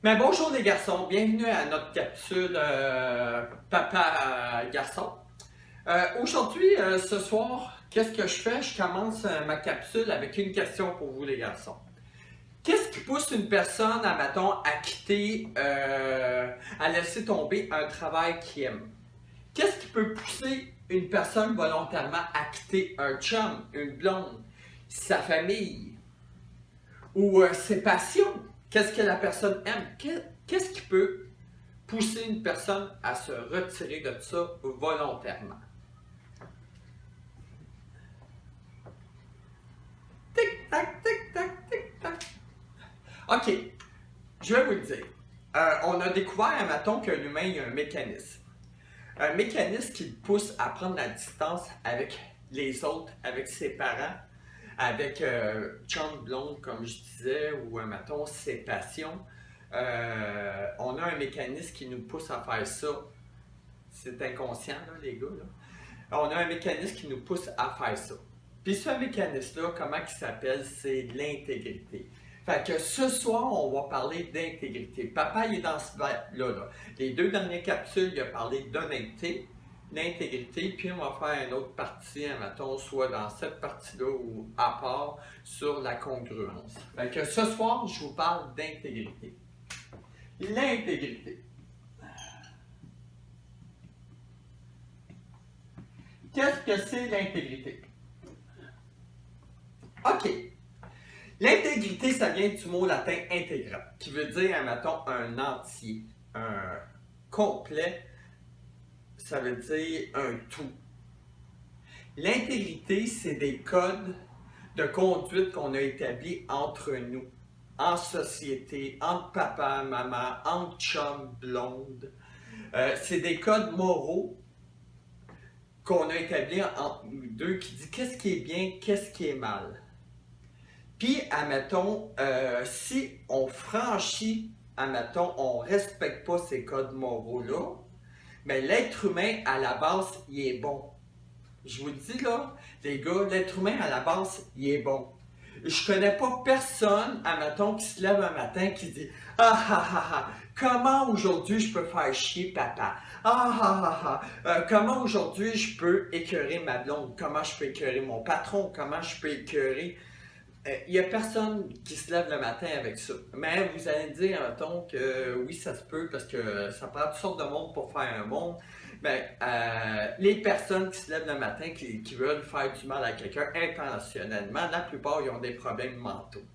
Mais bonjour les garçons, bienvenue à notre capsule Papa Garçon. Aujourd'hui, ce soir, qu'est-ce que je fais? Je commence ma capsule avec une question pour vous les garçons. Qu'est-ce qui pousse une personne, admettons, à quitter, à laisser tomber un travail qu'il aime? Qu'est-ce qui peut pousser une personne volontairement à quitter un chum, une blonde, sa famille ou ses passions? Qu'est-ce que la personne aime? Qu'est-ce qui peut pousser une personne à se retirer de ça volontairement? Tic-tac, tic-tac, tic-tac. OK, je vais vous le dire. On a découvert, mettons, qu'un humain, il y a un mécanisme. Un mécanisme qui le pousse à prendre la distance avec les autres, avec ses parents, avec chum blonde, comme je disais, ou mettons, ses passions. On a un mécanisme qui nous pousse à faire ça. C'est inconscient, là, les gars. Là. On a un mécanisme qui nous pousse à faire ça. Puis ce mécanisme-là, comment il s'appelle? C'est l'intégrité. Fait que ce soir, on va parler d'intégrité. Papa, il est dans ce là. Les deux dernières capsules, il a parlé d'honnêteté, d'intégrité, puis on va faire une autre partie, mettons, soit dans cette partie-là ou à part, sur la congruence. Fait que ce soir, je vous parle d'intégrité. L'intégrité. Qu'est-ce que c'est l'intégrité? OK. L'intégrité, ça vient du mot latin integra, qui veut dire, mettons, un entier, un complet, ça veut dire un tout. L'intégrité, c'est des codes de conduite qu'on a établis entre nous, en société, entre papa, maman, entre chum, blonde. C'est des codes moraux qu'on a établis entre nous deux qui dit qu'est-ce qui est bien, qu'est-ce qui est mal. Puis, admettons, si on franchit, admettons, on ne respecte pas ces codes moraux-là, mais l'être humain, à la base, il est bon. Je vous le dis là, les gars, l'être humain, à la base, il est bon. Je connais pas personne, admettons, qui se lève un matin qui dit « Ah ah ah ah, comment aujourd'hui je peux faire chier papa? Ah ah ah ah, comment aujourd'hui je peux écœurer ma blonde? Comment je peux écœurer mon patron? Comment je peux écœurer... » Il n'y a personne qui se lève le matin avec ça. Mais vous allez me dire, mettons, que oui, ça se peut parce que ça prend toutes sortes de monde pour faire un monde. Mais les personnes qui se lèvent le matin, qui veulent faire du mal à quelqu'un intentionnellement, la plupart, ils ont des problèmes mentaux.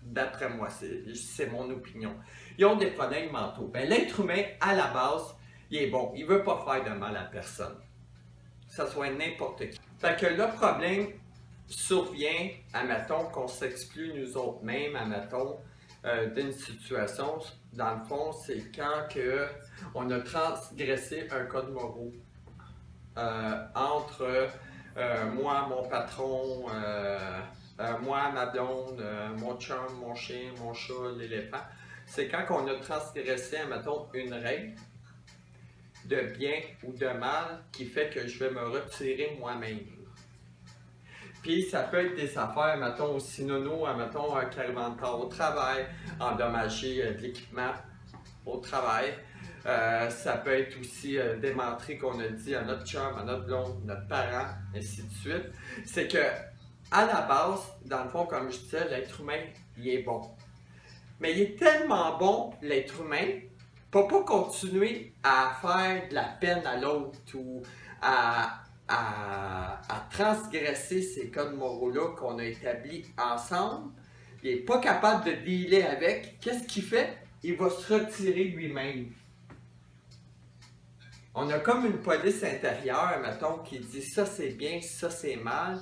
D'après moi, c'est mon opinion. Ils ont des problèmes mentaux. Ben, l'être humain, à la base, il est bon. Il ne veut pas faire de mal à personne. Que ce soit n'importe qui. Fait que le problème survient, admettons, qu'on s'exclut nous autres mêmes, admettons, d'une situation. Dans le fond, c'est quand on a transgressé un code moral entre moi, mon patron, moi, ma blonde, mon chum, mon chien, mon chat, l'éléphant. C'est quand on a transgressé, admettons, une règle de bien ou de mal qui fait que je vais me retirer moi-même. Puis ça peut être des affaires, mettons, aussi nono, mettons, carrément de tard au travail, endommager de l'équipement au travail. Ça peut être aussi des menteries qu'on a dit à notre chum, à notre blonde, notre parent, ainsi de suite. C'est que, à la base, dans le fond, comme je disais, l'être humain, il est bon. Mais il est tellement bon, l'être humain, pour pas continuer à faire de la peine à l'autre ou à transgresser ces codes moraux-là qu'on a établis ensemble. Il n'est pas capable de dealer avec. Qu'est-ce qu'il fait? Il va se retirer lui-même. On a comme une police intérieure, mettons, qui dit ça c'est bien, ça c'est mal,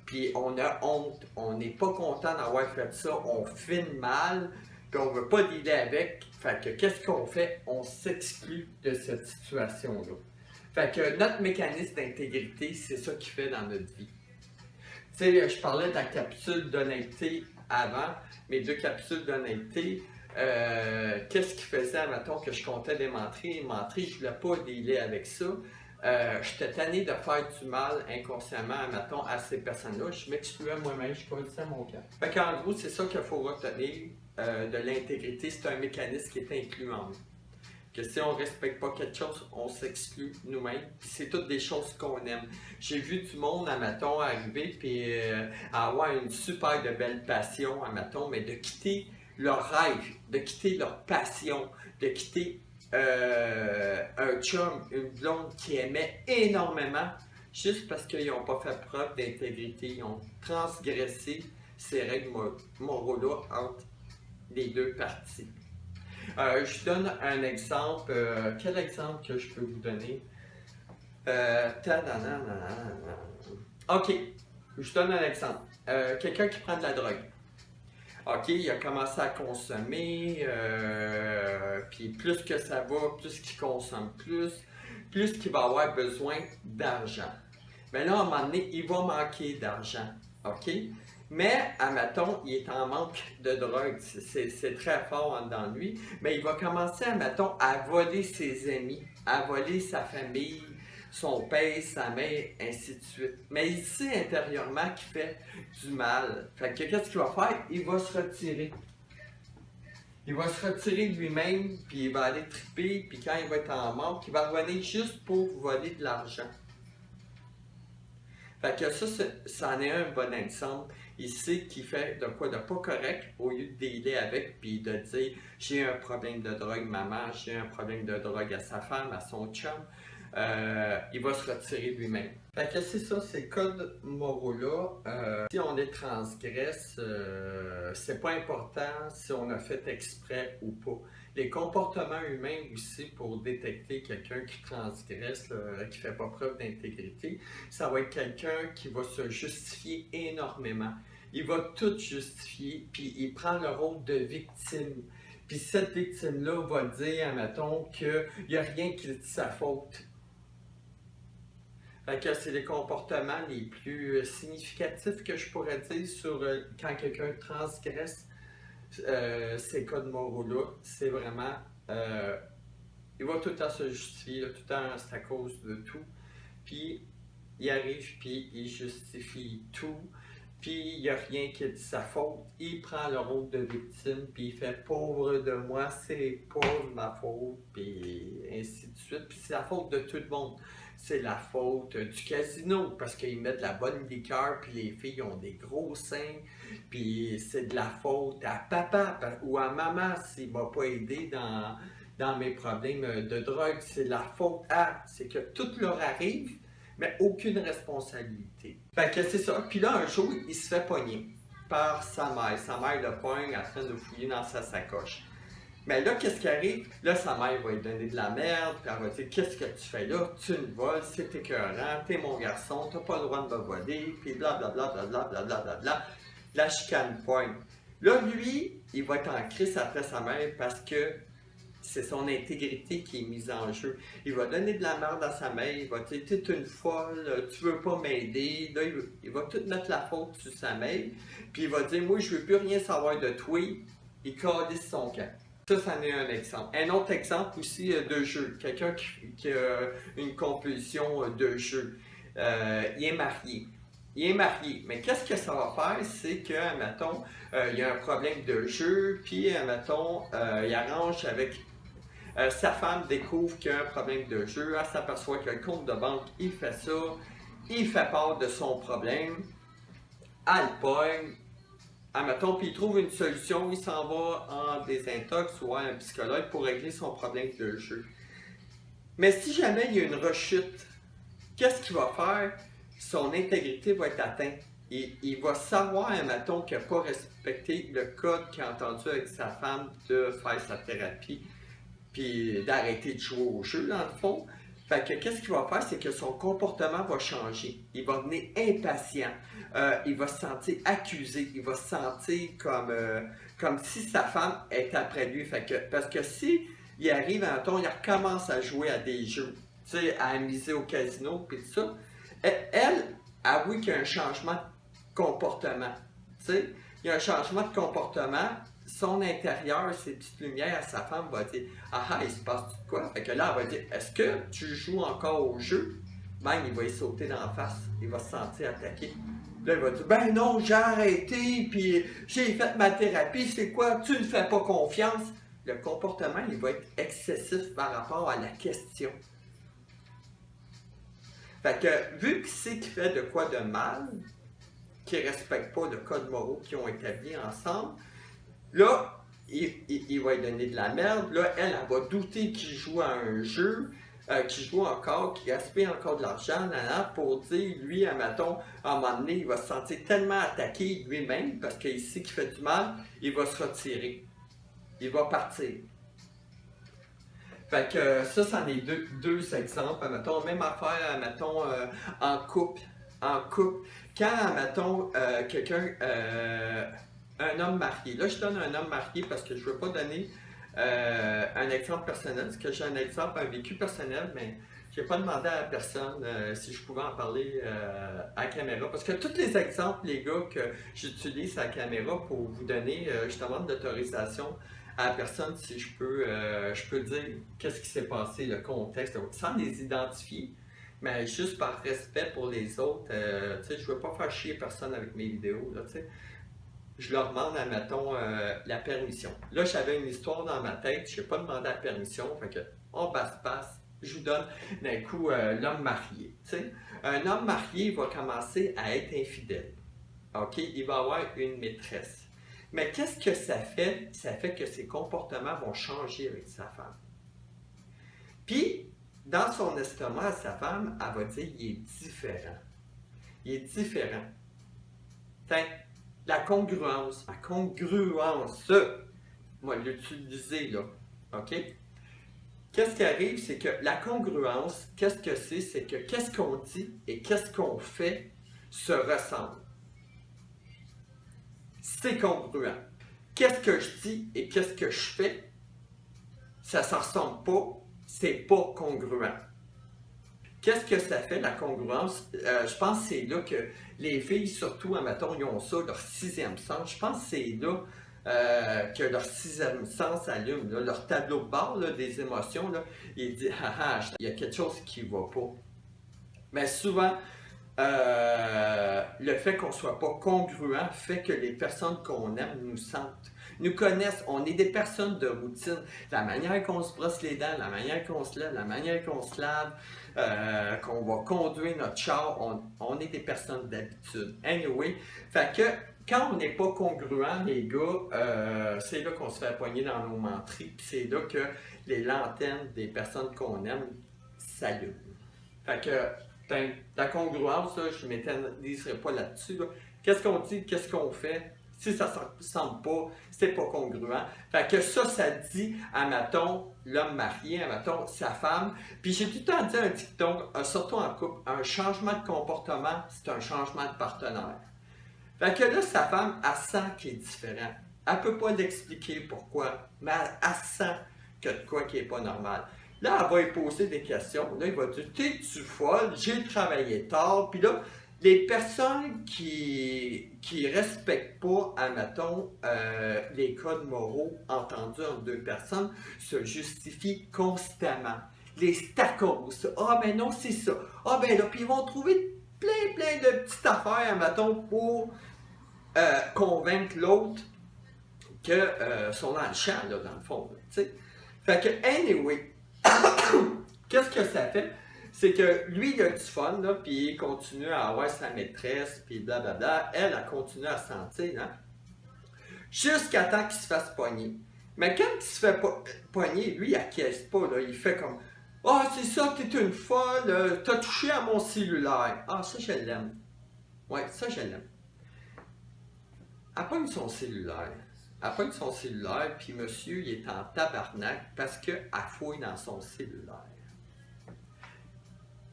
puis on a honte. On n'est pas content d'avoir fait ça, on filme mal, puis on ne veut pas dealer avec. Fait que qu'est-ce qu'on fait? On s'exclut de cette situation-là. Fait que notre mécanisme d'intégrité, c'est ça qu'il fait dans notre vie. Tu sais, je parlais de la capsule d'honnêteté avant, mes deux capsules d'honnêteté. Qu'est-ce qui faisait, mettons, que je comptais des menteries? Les menteries, je ne voulais pas dealer avec ça. j'étais tanné de faire du mal inconsciemment, mettons, à ces personnes-là. Je m'excluais moi-même, je connaissais à mon cœur. Fait qu'en gros, c'est ça qu'il faut retenir de l'intégrité. C'est un mécanisme qui est inclus en nous. Que si on ne respecte pas quelque chose, on s'exclut nous-mêmes. Puis c'est toutes des choses qu'on aime. J'ai vu du monde, admettons, arriver puis avoir une super de belle passion, admettons, mais de quitter leur rêve, de quitter leur passion, de quitter un chum, une blonde qui aimait énormément, juste parce qu'ils n'ont pas fait preuve d'intégrité. Ils ont transgressé ces règles moraux-là entre les deux parties. Je donne un exemple. Quel exemple que je peux vous donner? Ok, je donne un exemple. Quelqu'un qui prend de la drogue. Ok, il a commencé à consommer, puis plus que ça va, plus qu'il consomme plus qu'il va avoir besoin d'argent. Mais là, à un moment donné, il va manquer d'argent. Ok? Mais, admettons, il est en manque de drogue, c'est très fort en dedans de lui, mais il va commencer, admettons, à voler ses amis, à voler sa famille, son père, sa mère, ainsi de suite. Mais il sait intérieurement qu'il fait du mal. Fait que qu'est-ce qu'il va faire? Il va se retirer. Il va se retirer de lui-même, puis il va aller triper, puis quand il va être en manque, il va revenir juste pour voler de l'argent. Fait que ça en est un bon exemple. Il sait qu'il fait de quoi de pas correct au lieu de dealer avec puis de dire j'ai un problème de drogue maman, j'ai un problème de drogue à sa femme, à son chum. Il va se retirer lui-même. Fait que c'est ça, ces codes moraux-là. Si on les transgresse, c'est pas important si on a fait exprès ou pas. Les comportements humains aussi pour détecter quelqu'un qui transgresse, qui fait pas preuve d'intégrité, ça va être quelqu'un qui va se justifier énormément. Il va tout justifier, puis il prend le rôle de victime. Puis cette victime-là va dire, admettons, qu'il n'y a rien qui est de sa faute. Fait que c'est les comportements les plus significatifs que je pourrais dire sur quand quelqu'un transgresse ces codes moraux-là. C'est vraiment... il va tout le temps se justifier, là, tout le temps c'est à cause de tout. Puis il arrive, puis il justifie tout. Puis il n'y a rien qui est de sa faute. Il prend le rôle de victime, puis il fait pauvre de moi, c'est pas de ma faute, puis ainsi de suite. Puis c'est la faute de tout le monde. C'est la faute du casino parce qu'ils mettent de la bonne liqueur, puis les filles ont des gros seins. Puis c'est de la faute à papa ou à maman s'il ne m'a pas aidé dans mes problèmes de drogue. C'est la faute à. C'est que tout leur arrive, mais aucune responsabilité. Fait que c'est ça. Puis là, un jour, il se fait pogner par sa mère. Sa mère le pogne en train de fouiller dans sa sacoche. Mais là, qu'est-ce qui arrive? Là, sa mère va lui donner de la merde, puis elle va dire qu'est-ce que tu fais là? Tu me voles, c'est écœurant, t'es mon garçon, t'as pas le droit de me voler, puis blablabla, blablabla, blablabla. La chicane pointe. Là, lui, il va être en crise après sa mère parce que c'est son intégrité qui est mise en jeu. Il va donner de la merde à sa mère, il va dire t'es une folle, tu veux pas m'aider. Là, il va tout mettre la faute sur sa mère, puis il va dire moi, je veux plus rien savoir de toi. Il calisse son camp. Ça, c'en est un exemple. Un autre exemple aussi de jeu. Quelqu'un qui a une compulsion de jeu. Il est marié. Il est marié. Mais qu'est-ce que ça va faire? C'est que, mettons, il y a un problème de jeu, puis, mettons, il arrange avec sa femme, découvre qu'il y a un problème de jeu, elle s'aperçoit que le compte de banque, il fait ça, il fait part de son problème, elle le pogne. Admettons, puis il trouve une solution, il s'en va en désintox ou à un psychologue pour régler son problème de jeu. Mais si jamais il y a une rechute, qu'est-ce qu'il va faire? Son intégrité va être atteinte. Il va savoir, admettons, qu'il n'a pas respecté le code qu'il a entendu avec sa femme de faire sa thérapie, puis d'arrêter de jouer au jeu, dans le fond. Fait que qu'est-ce qu'il va faire, c'est que son comportement va changer. Il va devenir impatient. Il va se sentir accusé. Il va se sentir comme si sa femme est après lui. Fait que, parce que si il arrive à un ton, il recommence à jouer à des jeux, tu sais, à miser au casino, puis tout ça, elle avoue qu'il y a un changement de comportement. Tu sais, il y a un changement de comportement. Son intérieur, ses petites lumières, sa femme va dire ah ah, il se passe quoi? Fait que là, elle va dire est-ce que tu joues encore au jeu? Bang, il va y sauter dans la face, il va se sentir attaqué. Là, il va dire, ben non, j'ai arrêté, puis j'ai fait ma thérapie, c'est quoi, tu ne fais pas confiance. Le comportement, il va être excessif par rapport à la question. Fait que, vu qu'il sait qu'il fait de quoi de mal, qu'il ne respecte pas le code moraux qu'ils ont établi ensemble, là, il va lui donner de la merde. Là, elle va douter qu'il joue à un jeu, qu'il joue encore, qu'il gaspille encore de l'argent, pour dire, lui, admettons, à un moment donné, il va se sentir tellement attaqué lui-même, parce qu'il sait qu'il fait du mal, il va se retirer. Il va partir. Fait que ça, c'en est deux exemples. Mettons, même affaire, mettons, en couple. En couple. Quand, mettons, quelqu'un, un homme marié. Là, je donne un homme marié parce que je ne veux pas donner un exemple personnel. Parce que j'ai un exemple, un vécu personnel, mais je n'ai pas demandé à la personne si je pouvais en parler à la caméra. Parce que tous les exemples, les gars, que j'utilise à la caméra pour vous donner, je demande l'autorisation à la personne si je peux dire qu'est-ce qui s'est passé, le contexte, sans les identifier, mais juste par respect pour les autres. Je ne veux pas faire chier personne avec mes vidéos. Là, je leur demande, admettons, la permission. Là, j'avais une histoire dans ma tête, je n'ai pas demandé la permission, fait que on passe. Je vous donne d'un coup l'homme marié. T'sais. Un homme marié va commencer à être infidèle. OK? Il va avoir une maîtresse. Mais qu'est-ce que ça fait? Ça fait que ses comportements vont changer avec sa femme. Puis, dans son estomac, sa femme, elle va dire il est différent. Il est différent. Fait, la congruence. La congruence, moi, l'utiliser là. OK? Qu'est-ce qui arrive? C'est que la congruence, qu'est-ce que c'est? C'est que qu'est-ce qu'on dit et qu'est-ce qu'on fait se ressemblent. C'est congruent. Qu'est-ce que je dis et qu'est-ce que je fais, ça ne s'en ressemble pas, c'est pas congruent. Qu'est-ce que ça fait, la congruence? Je pense que c'est là que les filles, surtout, admettons, ils ont ça, leur sixième sens. Je pense que c'est là que leur sixième sens allume. Là, leur tableau de bord là, des émotions, là, il dit « Ah, il y a quelque chose qui ne va pas ». Mais souvent, le fait qu'on ne soit pas congruent fait que les personnes qu'on aime nous sentent, nous connaissent. On est des personnes de routine. La manière qu'on se brosse les dents, la manière qu'on se lève, la manière qu'on se lave, qu'on va conduire notre char, on est des personnes d'habitude. Anyway, fait que quand on n'est pas congruent, les gars, c'est là qu'on se fait poigner dans nos menteries, puis c'est là que les lanternes des personnes qu'on aime s'allument. Fait que la congruence, là, je ne m'éterniserai pas là-dessus. Là. Qu'est-ce qu'on dit, qu'est-ce qu'on fait? Si ça ne ressemble pas, c'est pas congruent. Fait que ça dit à mettons, l'homme marié, à mettons, sa femme. Puis j'ai tout le temps dit un dicton, surtout en couple, un changement de comportement, c'est un changement de partenaire. Fait que là, sa femme, elle sent qu'il est différent. Elle ne peut pas l'expliquer pourquoi, mais elle sent que de quoi qui n'est pas normal. Là, elle va lui poser des questions. Là, il va dire, t'es-tu folle? J'ai travaillé tard. Puis là, les personnes qui respectent pas, admettons, les codes moraux entendus entre deux personnes se justifient constamment. Les stacos. Ah, ben non, c'est ça. Ah, ben là, puis ils vont trouver plein de petites affaires, admettons, pour convaincre l'autre que sont dans le champ, là, dans le fond. Tu sais. Fait que, anyway, qu'est-ce que ça fait? C'est que lui, il a du fun, là, puis il continue à avoir sa maîtresse, puis blablabla. Elle continue à se sentir, hein? Jusqu'à temps qu'il se fasse pogner. Mais quand il se fait pogner, lui, il acquiesce pas, là. Il fait comme « Ah, c'est ça, t'es une folle, t'as touché à mon cellulaire. » Ah, ça, je l'aime. Ouais, ça, je l'aime. Elle pogne son cellulaire. Elle pogne son cellulaire, puis monsieur, il est en tabarnak parce qu'elle fouille dans son cellulaire.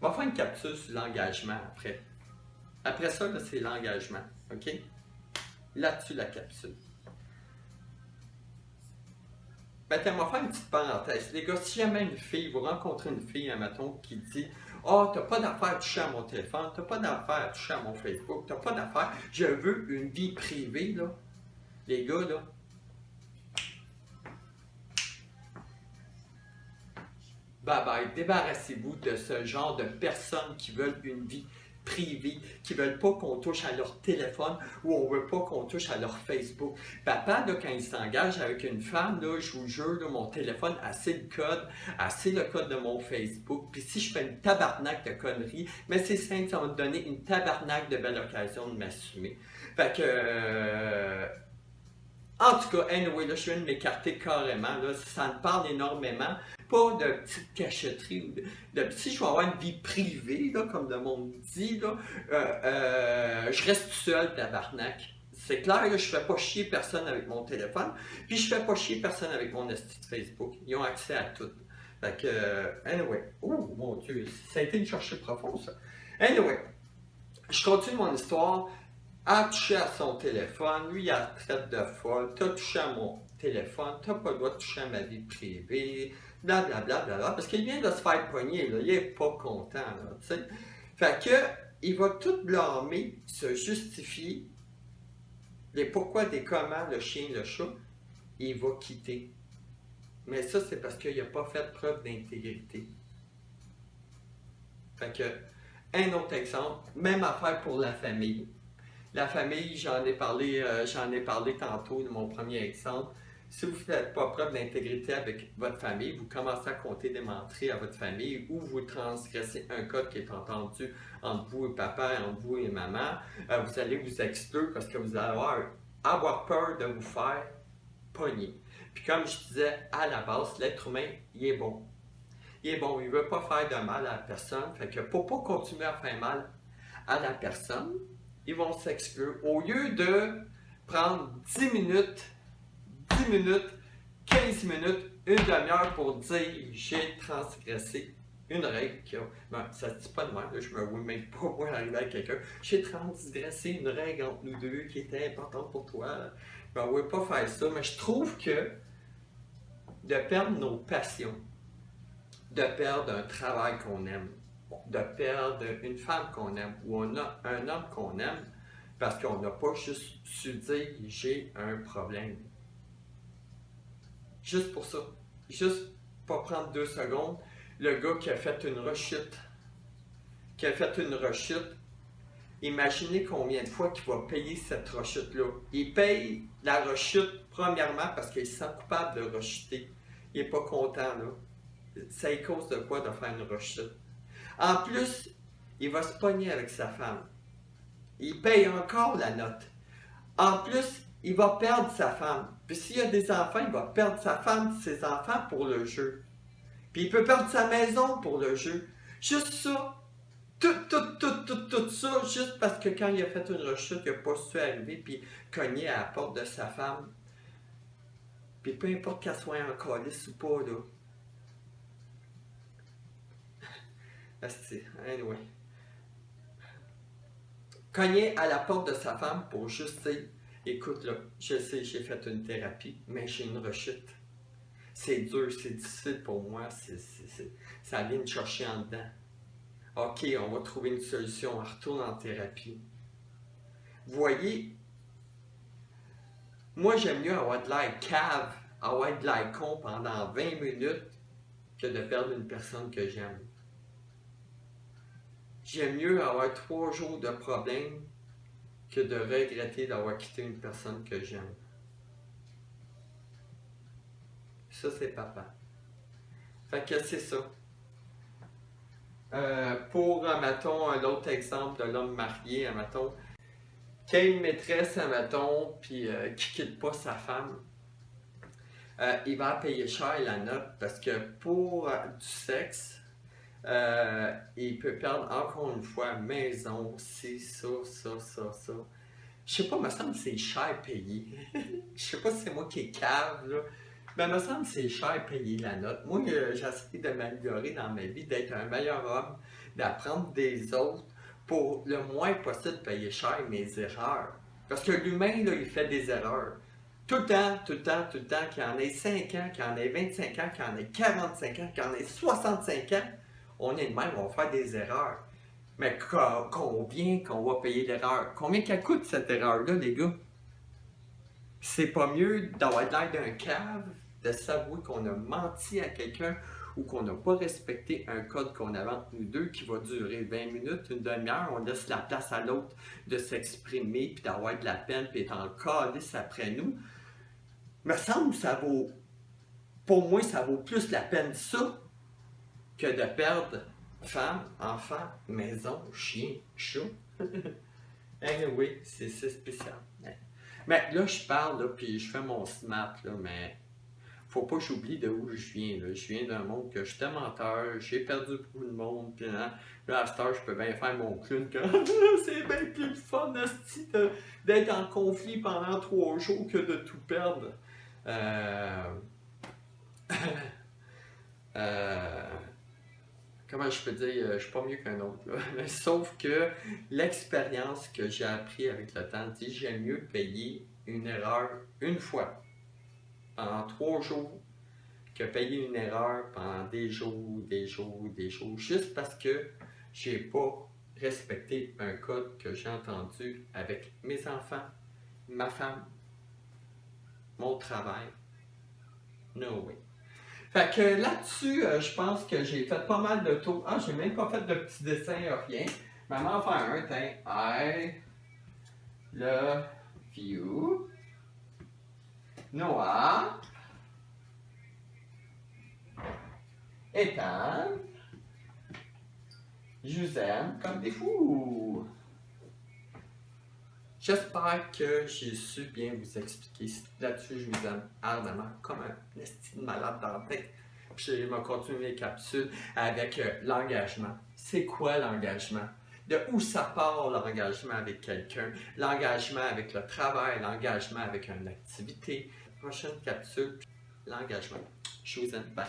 On va faire une capsule sur l'engagement après. Après ça, c'est l'engagement. OK? Là-dessus, la capsule. Maintenant, on va faire une petite parenthèse. Les gars, si jamais une fille, vous rencontrez une fille, admettons, qui dit « Ah, t'as pas d'affaire à toucher à mon téléphone, t'as pas d'affaire à toucher à mon Facebook, t'as pas d'affaire, je veux une vie privée, là. » Les gars, là, Bye bye. Débarrassez-vous de ce genre de personnes qui veulent une vie privée, qui veulent pas qu'on touche à leur téléphone ou on veut pas qu'on touche à leur Facebook. Papa, là, quand il s'engage avec une femme, là, je vous jure, là, mon téléphone a assez le code de mon Facebook. Puis si je fais une tabarnak de conneries, mais c'est simple, ça va me donner une tabarnak de belle occasion de m'assumer. Fait que... en tout cas, anyway, là, je viens de m'écarter carrément. Là, ça me parle énormément. Pas de petites cachotteries. Si je vais avoir une vie privée, là, comme le monde dit, là, je reste seul, tabarnak. C'est clair, là, je fais pas chier personne avec mon téléphone. Puis je fais pas chier personne avec mon esti de Facebook. Ils ont accès à tout. Fait que, anyway. Oh, mon Dieu, ça a été une cherchée profonde, ça. Anyway, je continue mon histoire. A touché à son téléphone, lui il a traite de folle, t'as touché à mon téléphone, t'as pas le droit de toucher à ma vie privée, blablabla, parce qu'il vient de se faire pogner, là, il est pas content, là, tu sais. Fait que, il va tout blâmer, se justifier, les pourquoi, des comment, le chien, le chat, et il va quitter. Mais ça, c'est parce qu'il n'a pas fait preuve d'intégrité. Fait que, un autre exemple, même affaire pour la famille. La famille, j'en ai parlé tantôt de mon premier exemple. Si vous ne faites pas preuve d'intégrité avec votre famille, vous commencez à compter des menteries à votre famille ou vous transgressez un code qui est entendu entre vous et papa, entre vous et maman, vous allez vous exclure parce que vous allez avoir peur de vous faire pogner. Puis comme je disais, à la base, l'être humain, il est bon. Il est bon, il ne veut pas faire de mal à la personne. Fait que pour ne pas continuer à faire mal à la personne, ils vont s'exclure. Au lieu de prendre 10 minutes, 15 minutes, une demi-heure pour dire j'ai transgressé une règle qui a... Ben, ça ne se dit pas de moi, là, je me vois même pas moi arriver à quelqu'un. J'ai transgressé une règle entre nous deux qui était importante pour toi. Ben, on ne veut pas faire ça, mais je trouve que de perdre nos passions, de perdre un travail qu'on aime, de perdre une femme qu'on aime ou un homme qu'on aime parce qu'on n'a pas juste su dire j'ai un problème. Juste pour ça. Juste pas prendre 2 secondes. Le gars qui a fait une rechute. Imaginez combien de fois qu'il va payer cette rechute-là. Il paye la rechute premièrement parce qu'il se sent coupable de rechuter. Il n'est pas content, là. Ça est cause de quoi de faire une rechute? En plus, il va se pogner avec sa femme. Il paye encore la note. En plus, il va perdre sa femme. Puis s'il y a des enfants, il va perdre sa femme, ses enfants pour le jeu. Puis il peut perdre sa maison pour le jeu. Juste ça. Tout ça, juste parce que quand il a fait une rechute, il n'a pas su arriver puis cogner à la porte de sa femme. Puis peu importe qu'elle soit en calice ou pas, là. Anyway. Cogner à la porte de sa femme pour juste dire écoute là, je sais, j'ai fait une thérapie, mais j'ai une rechute. C'est dur, c'est difficile pour moi, ça vient me chercher en dedans. Ok, on va trouver une solution, on retourne en thérapie. Vous voyez, moi j'aime mieux avoir de l'air cave, avoir de l'air con pendant 20 minutes que de perdre une personne que j'aime. J'aime mieux avoir 3 jours de problème que de regretter d'avoir quitté une personne que j'aime. Ça, c'est papa. Fait que c'est ça. Pour, mettons, un autre exemple de l'homme marié, mettons, qui a une maîtresse, mettons, puis qui quitte pas sa femme, il va payer cher la note parce que pour du sexe, il peut perdre encore une fois maison, c'est ça. Je sais pas, me semble que c'est cher payé. Je sais pas si c'est moi qui est cave, là. Mais me semble que c'est cher payer la note. Moi, j'essaie de m'améliorer dans ma vie, d'être un meilleur homme, d'apprendre des autres pour le moins possible payer cher mes erreurs. Parce que l'humain, là, il fait des erreurs. Tout le temps, qu'il en ait 5 ans, qu'il en ait 25 ans, qu'il en ait 45 ans, qu'il en ait 65 ans, on est de même, on va faire des erreurs. Mais combien qu'on va payer l'erreur? Combien qu'elle coûte cette erreur-là, les gars? C'est pas mieux d'avoir l'air d'un cave, de s'avouer qu'on a menti à quelqu'un ou qu'on n'a pas respecté un code qu'on avait entre nous deux qui va durer 20 minutes, une demi-heure, on laisse la place à l'autre de s'exprimer, puis d'avoir de la peine, puis être en calice après nous, me semble que ça vaut, pour moi, ça vaut plus la peine ça que de perdre femme, enfant, maison, chien, chat. Anyway, c'est spécial. Mais là, je parle, là, puis je fais mon smart, là, mais faut pas que j'oublie de où je viens. Là. Je viens d'un monde que j'étais menteur, j'ai perdu beaucoup de monde, puis hein, là, à cette heure, je peux bien faire mon clown, que c'est bien plus fun, asti, d'être en conflit pendant 3 jours que de tout perdre. Euh, comment je peux dire, je suis pas mieux qu'un autre. Là. Sauf que l'expérience que j'ai appris avec le temps, dit j'aime mieux payer une erreur une fois pendant 3 jours que payer une erreur pendant des jours, juste parce que j'ai pas respecté un code que j'ai entendu avec mes enfants, ma femme, mon travail. No way. Fait que là-dessus, je pense que j'ai fait pas mal de tours. Ah, j'ai même pas fait de petits dessins, rien. Maman va faire un, tiens. I love you. Noah. Ethan. Je vous aime comme des fous. J'espère que j'ai su bien vous expliquer. Là-dessus, je vous aime ardemment, comme un esti de malade dans la tête. Puis je vais continuer les capsules avec l'engagement. C'est quoi l'engagement? De où ça part l'engagement avec quelqu'un? L'engagement avec le travail, l'engagement avec une activité. Prochaine capsule, l'engagement. Je vous aime. Bye.